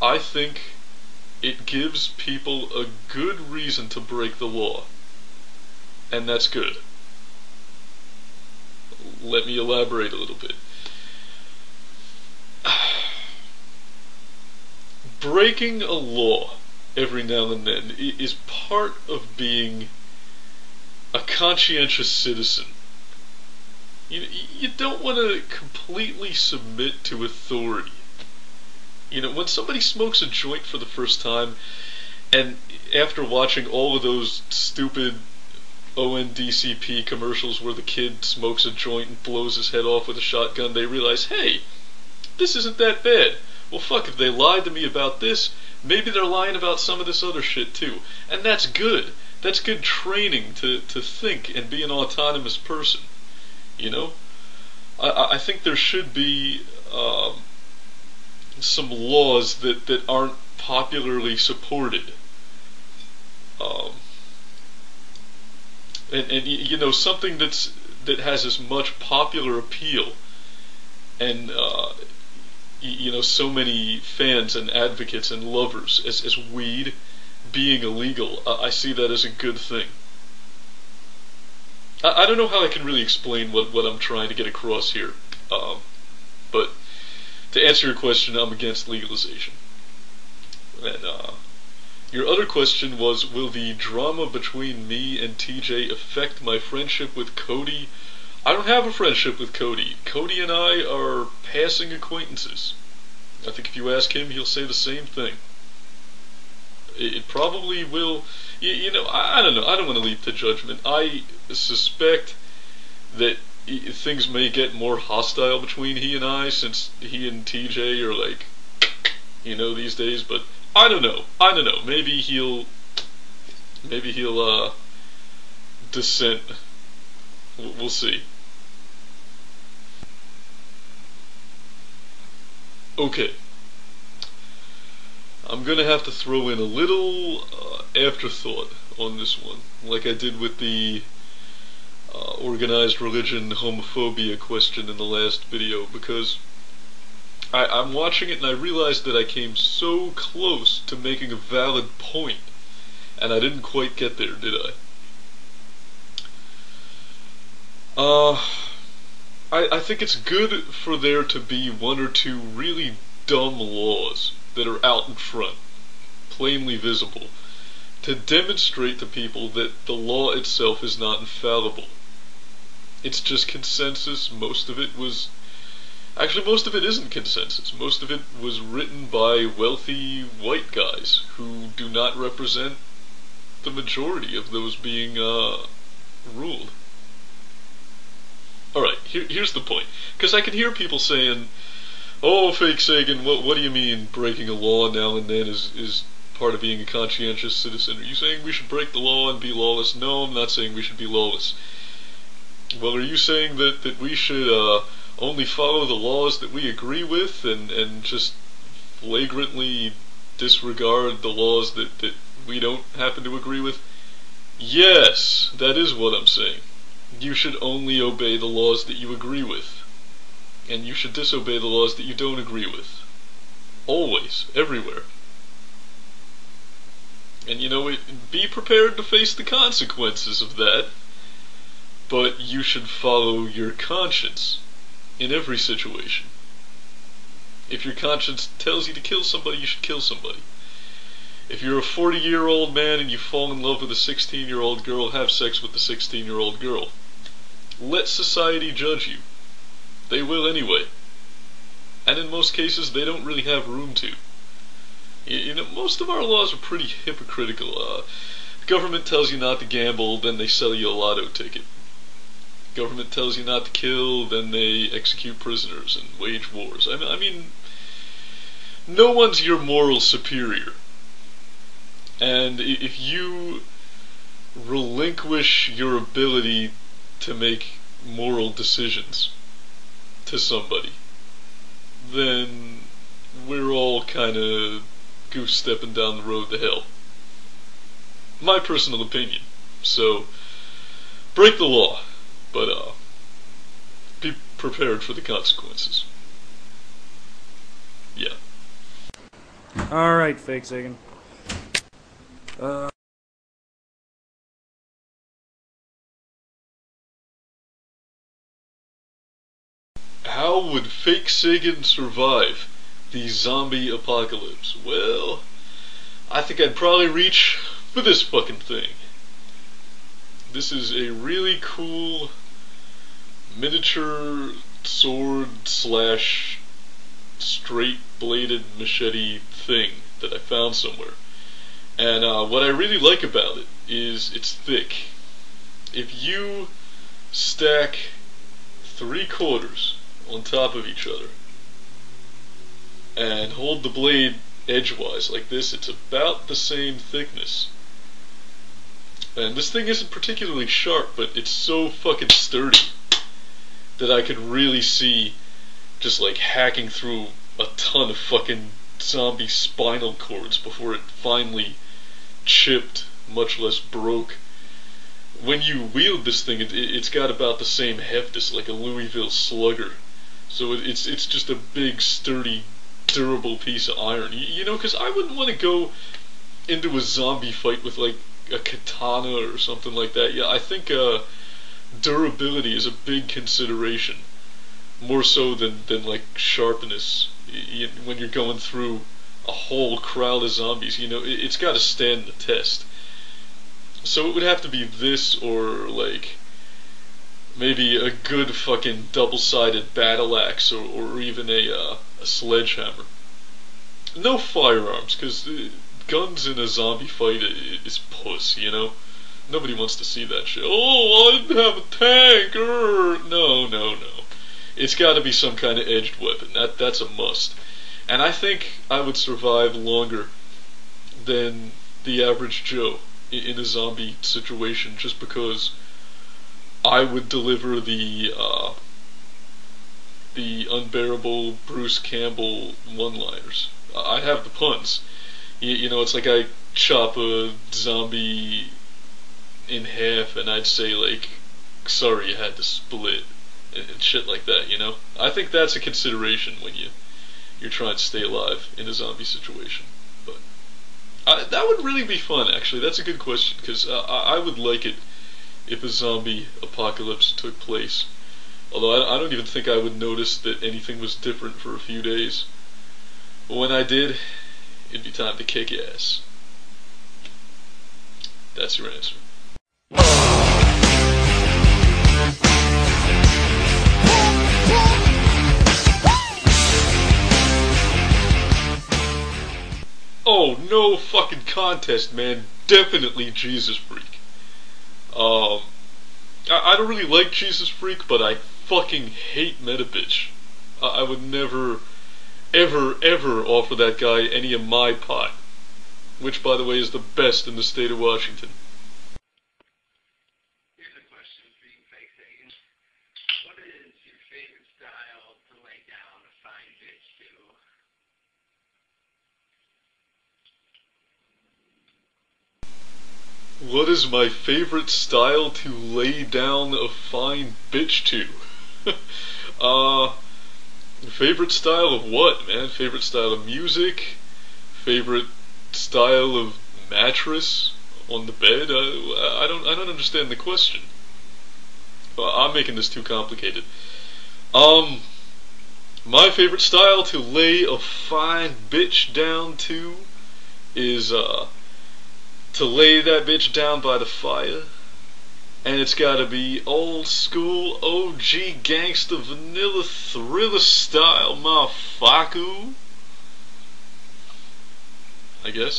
I think it gives people a good reason to break the law, and that's good. Let me elaborate a little bit. Breaking a law every now and then is part of being a conscientious citizen. You don't want to completely submit to authority. When somebody smokes a joint for the first time, and after watching all of those stupid ONDCP commercials where the kid smokes a joint and blows his head off with a shotgun, they realize, hey, this isn't that bad. Well, fuck, if they lied to me about this, maybe they're lying about some of this other shit too. And that's good. That's good training to think and be an autonomous person. I think there should be some laws that aren't popularly supported. And something that has as much popular appeal and so many fans and advocates and lovers as weed being illegal. I see that as a good thing. I don't know how I can really explain what I'm trying to get across here, but to answer your question, I'm against legalization. And your other question was, will the drama between me and TJ affect my friendship with Cody? I don't have a friendship with Cody. Cody and I are passing acquaintances. I think if you ask him, he'll say the same thing. It probably will. I don't know. I don't want to leap to judgment. I suspect that things may get more hostile between he and I, since he and TJ are like, these days. But I don't know. Maybe he'll dissent. We'll see. Okay. I'm gonna have to throw in a little afterthought on this one, like I did with the organized religion homophobia question in the last video, because I'm watching it and I realized that I came so close to making a valid point, and I didn't quite get there, did I? I think it's good for there to be one or two really dumb laws that are out in front, plainly visible, to demonstrate to people that the law itself is not infallible. It's just consensus. Most of it isn't consensus. Most of it was written by wealthy white guys who do not represent the majority of those being ruled. Alright, here's the point. Because I can hear people saying, oh, Fake Sagan, what do you mean breaking a law now and then is part of being a conscientious citizen? Are you saying we should break the law and be lawless? No, I'm not saying we should be lawless. Well, are you saying that we should only follow the laws that we agree with and just flagrantly disregard the laws that we don't happen to agree with? Yes, that is what I'm saying. You should only obey the laws that you agree with. And you should disobey the laws that you don't agree with. Always. Everywhere. And be prepared to face the consequences of that. But you should follow your conscience in every situation. If your conscience tells you to kill somebody, you should kill somebody. If you're a 40-year-old man and you fall in love with a 16-year-old girl, have sex with the 16-year-old girl. Let society judge you. They will anyway. And in most cases, they don't really have room to. Most of our laws are pretty hypocritical. The government tells you not to gamble, then they sell you a lotto ticket. The government tells you not to kill, then they execute prisoners and wage wars. I mean, no one's your moral superior. And if you relinquish your ability to make moral decisions to somebody, then we're all kind of goose-stepping down the road to hell. My personal opinion. So, break the law, but be prepared for the consequences. Yeah. Alright, Fake Sagan. How would Fake Sagan survive the zombie apocalypse? Well, I think I'd probably reach for this fucking thing. This is a really cool miniature sword slash straight bladed machete thing that I found somewhere. And what I really like about it is it's thick. If you stack 3/4 on top of each other and hold the blade edgewise like this, it's about the same thickness. And this thing isn't particularly sharp, but it's so fucking sturdy that I could really see just like hacking through a ton of fucking zombie spinal cords before it finally chipped, much less broke. When you wield this thing, it's got about the same heft as like a Louisville Slugger. So it's just a big, sturdy, durable piece of iron. You know, because I wouldn't want to go into a zombie fight with like a katana or something like that. Yeah, I think durability is a big consideration, more so than like sharpness. When you're going through a whole crowd of zombies, you know, it's got to stand the test. So it would have to be this, or like maybe a good fucking double-sided battle axe, or even a sledgehammer. No firearms, because guns in a zombie fight is puss, you know? Nobody wants to see that shit. Oh, I didn't have a tank! No. It's got to be some kind of edged weapon. That's a must. And I think I would survive longer than the average Joe in a zombie situation, just because I would deliver the unbearable Bruce Campbell one-liners. I'd have the puns. You know, it's like I chop a zombie in half and I'd say like, sorry you had to split, and shit like that, you know? I think that's a consideration when you're trying to stay alive in a zombie situation. But that would really be fun, actually. That's a good question, because I would like it if a zombie apocalypse took place. Although I don't even think I would notice that anything was different for a few days. But when I did, it'd be time to kick ass. That's your answer. Oh, no fucking contest, man. Definitely Jesus Freak. I don't really like Jesus Freak, but I fucking hate Metabitch. I would never, ever offer that guy any of my pot. Which, by the way, is the best in the state of Washington. Here's a question for you, Fake Sagan. What is your favorite style to lay down a fine bitch to? What is my favorite style to lay down a fine bitch to? Favorite style of what, man? Favorite style of music? Favorite style of mattress on the bed? I don't understand the question. I'm making this too complicated. My favorite style to lay a fine bitch down to is to lay that bitch down by the fire, and it's gotta be old school OG gangsta vanilla thriller style, motherfucker. I guess.